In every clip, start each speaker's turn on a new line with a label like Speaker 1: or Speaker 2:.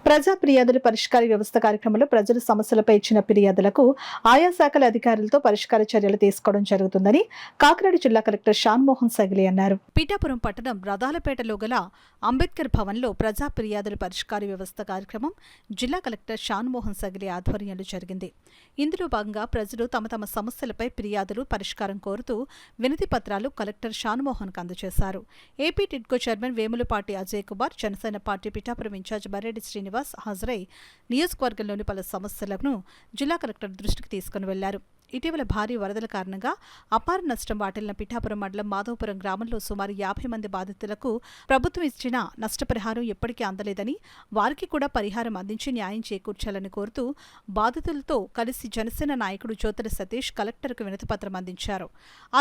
Speaker 1: ప్రజా ఫిర్యాదుల పరిష్కార వ్యవస్థ కార్యక్రమంలో ప్రజల సమస్యలపై ఇచ్చిన ఫిర్యాదులకు ఆయా శాఖల అధికారులతో పరిష్కార చర్యలు తీసుకోవడం జరుగుతుందని కాకినాడ జిల్లా కలెక్టర్ షాన్మోహన్ సగిలి అన్నారు. పీఠాపురం పట్టణం రథాలపేటలో గల అంబేద్కర్ భవన్లో ప్రజా ఫిర్యాదుల పరిష్కార వ్యవస్థ కార్యక్రమం జిల్లా కలెక్టర్ షాన్మోహన్ సగిలి ఆధ్వర్యంలో జరిగింది. ఇందులో భాగంగా ప్రజలు తమ తమ సమస్యలపై ఫిర్యాదులు పరిష్కారం కోరుతూ వినతి పత్రాలు కలెక్టర్ షాన్మోహన్కు అందజేశారు. AP TIDCO chairman Vemulapati Ajay Kumar, Janasena party Pithapuram incharge Bareddy Srinivas హాజరై నియోజకవర్గంలోని పలు సమస్యలను జిల్లా కలెక్టర్ దృష్టికి తీసుకుని వెళ్లారు. ఇటీవల భారీ వరదల కారణంగా అపార నష్టం వాటిల్లిన పిఠాపురం మండలం మాధవపురం గ్రామంలో సుమారు 50 మంది బాధితులకు ప్రభుత్వం ఇచ్చిన నష్టపరిహారం ఎప్పటికీ అందలేదని, వారికి కూడా పరిహారం అందించి న్యాయం చేకూర్చాలని కోరుతూ బాధితులతో కలిసి జనసేన నాయకుడు జ్యోతుల సతీష్ కలెక్టర్కు వినతిపత్రం అందించారు.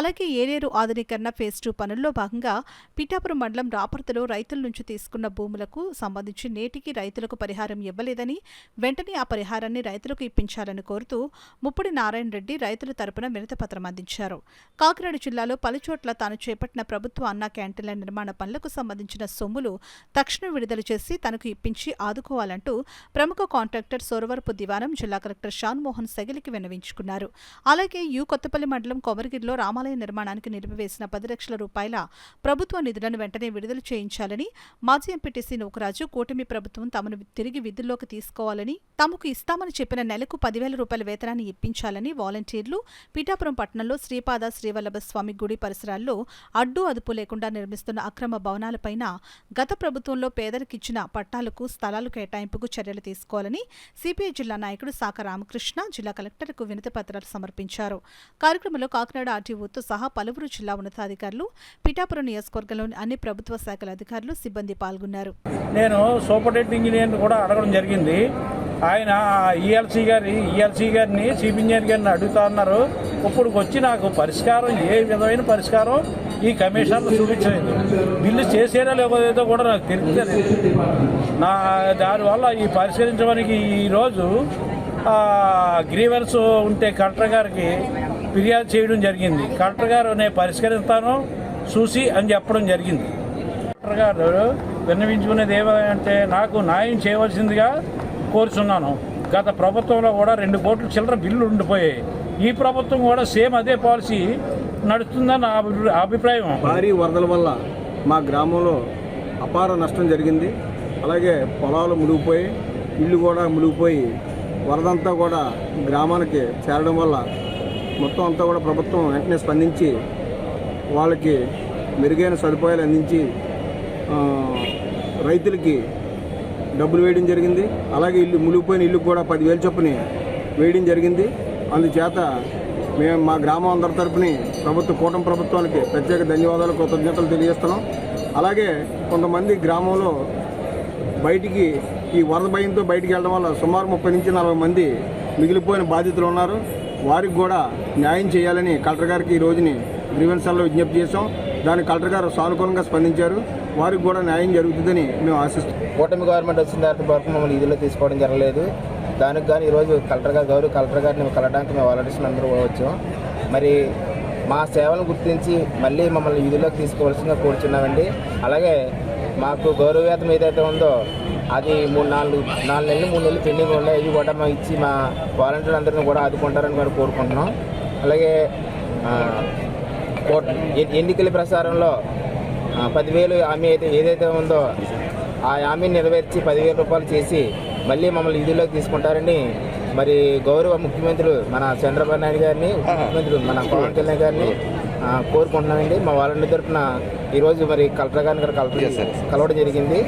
Speaker 1: అలాగే ఏలేరు ఆధునీకరణ ఫేజ్ 2 పనుల్లో భాగంగా పిఠాపురం మండలం రాపర్తిలో రైతుల నుంచి తీసుకున్న భూములకు సంబంధించి నేటికి రైతులకు పరిహారం ఇవ్వలేదని, వెంటనే ఆ పరిహారాన్ని రైతులకు ఇప్పించాలని కోరుతూ ముప్పుడి నారాయణ రెడ్డి రైతుల తరపున వినతిపత్రం అందించారు. కాకినాడ జిల్లాలో పలుచోట్ల తాను చేపట్టిన ప్రభుత్వ అన్నా క్యాంటీన్ల నిర్మాణ పనులకు సంబంధించిన సొమ్ములు తక్షణం విడుదల చేసి తనకు ఇప్పించి ఆదుకోవాలంటూ ప్రముఖ కాంట్రాక్టర్ సోరవరపు దివానం జిల్లా కలెక్టర్ షాన్మోహన్ సగిలికి విన్నవించుకున్నారు. అలాగే కొత్తపల్లి మండలం కొమరగిరిలో రామాలయ నిర్మాణానికి నిలిపివేసిన 10 లక్షల రూపాయల ప్రభుత్వ నిధులను వెంటనే విడుదల చేయించాలని, మాజీ ఎంపీటీసీ నూకరాజు కూటమి ప్రభుత్వం తమను తిరిగి విధుల్లోకి తీసుకోవాలని, తమకు ఇస్తామని చెప్పిన నెలకు 10,000 రూపాయల వేతనాన్ని ఇప్పించాలని వాలంటీర్లు పిఠాపురం పట్టణంలో శ్రీపాద శ్రీవల్లభ స్వామి గుడి పరిసరాల్లో అడ్డు అదుపు లేకుండా నిర్మిస్తున్న అక్రమ భవనాలపైన గత ప్రభుత్వంలో పేదలకిచ్చిన పట్టాలకు స్థలాలు కేటాయింపుకు చర్యలు తీసుకోవాలని సిపిఐ జిల్లా నాయకుడు సాక రామకృష్ణ జిల్లా కలెక్టర్కు వినతి పత్రాలు సమర్పించారు. కార్యక్రమంలో కాకినాడ ఆర్టీఓతో సహా పలువురు జిల్లా ఉన్నతాధికారులు, పిఠాపురం నియోజకవర్గంలోని అన్ని ప్రభుత్వ శాఖల అధికారులు, సిబ్బంది పాల్గొన్నారు.
Speaker 2: నేను సూపరింటెండెంట్ ఇంజనీర్ కూడా అడగడం జరిగింది. ఆయన ఈఎల్సీ గారిని చీఫ్ ఇంజనీర్ గారిని అడుగుతా ఉన్నారు. ఇప్పుడు వచ్చి నాకు పరిష్కారం, ఏ విధమైన పరిష్కారం ఈ కమిషనర్లు చూపించలేదు. బిల్లు చేసేనా లేకపోతే కూడా నాకు తెలియదు. దానివల్ల ఈ పరిష్కరించడానికి ఈరోజు గ్రీవెన్స్ ఉంటే కలెక్టర్ గారికి ఫిర్యాదు చేయడం జరిగింది. కలెక్టర్ గారు నేను పరిష్కరిస్తాను చూసి అని చెప్పడం జరిగింది. కలెక్టర్ గారు విన్నవించుకునేది ఏమంటే నాకు న్యాయం చేయవలసిందిగా కోరుచున్నాను. గత ప్రభుత్వంలో కూడా 2 కోట్ల చిల్లర బిల్లు ఉండిపోయాయి. ఈ ప్రభుత్వం కూడా సేమ్ అదే పాలసీ నడుస్తుందని నా అభిప్రాయం.
Speaker 3: భారీ వరదల వల్ల మా గ్రామంలో అపార నష్టం జరిగింది. అలాగే పొలాలు మునిగిపోయి, ఇల్లు కూడా మునిగిపోయి, వరదంతా కూడా గ్రామానికి చేరడం వల్ల మొత్తం అంతా కూడా ప్రభుత్వం వెంటనే స్పందించి వాళ్ళకి మెరుగైన సదుపాయాలు అందించి రైతులకి డబ్బులు వేయడం జరిగింది. అలాగే మునిగిపోయిన ఇల్లు కూడా 10,000 చొప్పున వేయడం జరిగింది. అందుచేత మేము మా గ్రామం అందరి తరపుని కూటమి ప్రభుత్వానికి ప్రత్యేక ధన్యవాదాలు, కృతజ్ఞతలు తెలియజేస్తున్నాం. అలాగే కొంతమంది గ్రామంలో బయటికి ఈ వరద భయంతో బయటికి వెళ్ళడం వల్ల సుమారు 30 నుంచి 40 మంది మిగిలిపోయిన బాధితులు ఉన్నారు. వారికి కూడా న్యాయం చేయాలని కలెక్టర్ గారికి ఈ రోజుని గ్రీవెన్స్లో విజ్ఞప్తి చేశాం. దానికి కలెక్టర్ గారు సానుకూలంగా స్పందించారు. వారికి కూడా న్యాయం జరుగుతుందని మేము ఆశిస్తున్నాం.
Speaker 4: కూటమి గవర్నమెంట్ వచ్చిన తర్వాత వరకు మమ్మల్ని విధుల్లో తీసుకోవడం జరగలేదు. దానికి కానీ ఈరోజు గౌరవ కలెక్టర్ గారిని కలవడానికి మేము వాలంటీర్స్ అందరూ వచ్చాం. మరి మా సేవలను గుర్తించి మళ్ళీ మమ్మల్ని విధుల్లోకి తీసుకోవాల్సిందిగా కోరుచున్నామండి. అలాగే మాకు గౌరవవేతనం ఏదైతే ఉందో అది 4 నెలలు పెండింగ్ ఉన్నాయి. ఇవి కూడా మాకు ఇచ్చి మా వాలంటీర్లు అందరినీ కూడా ఆదుకుంటారని మేము కోరుకుంటున్నాం. అలాగే ఎన్నికల ప్రసారంలో 10,000 హామీ ఏదైతే ఉందో ఆ హామీని నెరవేర్చి 10,000 రూపాయలు చేసి మళ్ళీ మమ్మల్ని విధుల్లోకి తీసుకుంటారని మరి గౌరవ ముఖ్యమంత్రులు మన చంద్రబాబు నాయుడు గారిని, ముఖ్యమంత్రులు మన పవన్ కళ్యాణ్ గారిని కోరుకుంటున్నామండి. మా వాలంటీర్ తరఫున ఈరోజు మరి కలెక్టర్ గారిని కలవడం జరిగింది.